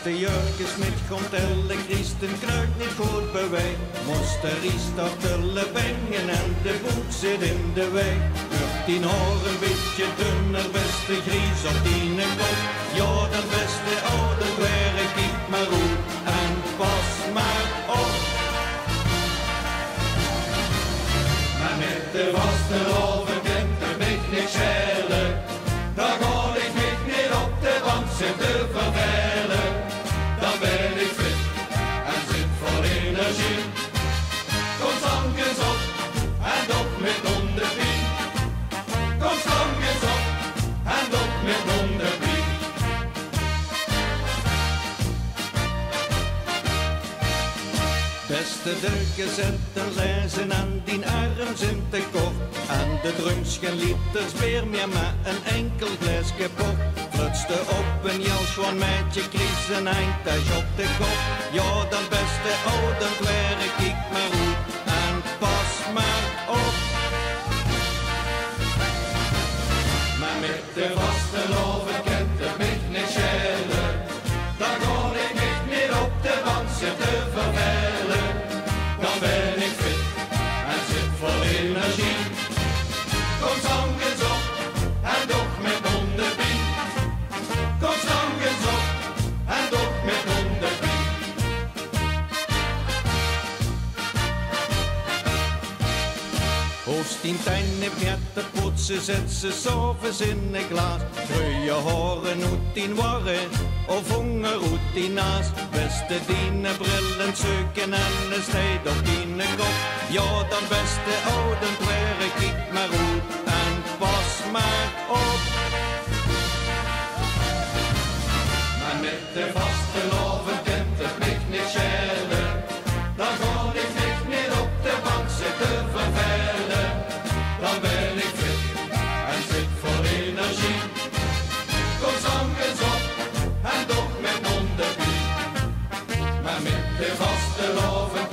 Beste Jurkensmit komt elle Christen kruid niet goed beweeg. Moest er is dat tulle bengen en de boek zit in de wei. Wordt die haar een beetje dunner, beste Gries op die kop. Ja, dan beste oude werk ik maar goed en pas maar op. Maar met de vaste loven kent er mich niet schelen. Dan ga ik mich niet op de bank zitten vervelen. Dan ben ik fit en zit vol energie. Kom zangers op en op met onderpien. Kom zangers op en op met onderpien. Beste deuken zetten lezen aan die arm zijn te kort. Aan de drums geen liters beer meer, maar een enkel glaasje port. Flutste op een jas gewoon meidje, Chris een eindtas op de kop. Ja, dan beste oudend werk ik maar goed en pas maar op. Maar met de vaste loven kent het mich niet schelen. Dan ga ik mich niet op de bank zitten vervelen. Dan ben ik fit en zit vol energie. Kom zangers op en doch met onderpien. Kom zangers op en doch met onderpien. Hoogst in tijnen pjetten poetsen, zet ze s'avonds in een glas. Grøye haren ut in warre of honger ut in naas. Beste dine brillen søken en steid op dine kop. Ja, dan beste ouden werk ik maar goed en pas maar op. Maar met de vaste loven kent het mich niet schelen. Dan ga ik mich niet op de bank zitten vervelen. Dan ben ik fit en zit vol energie. Kom zangers op en doch met onderpien. Maar met de vaste loven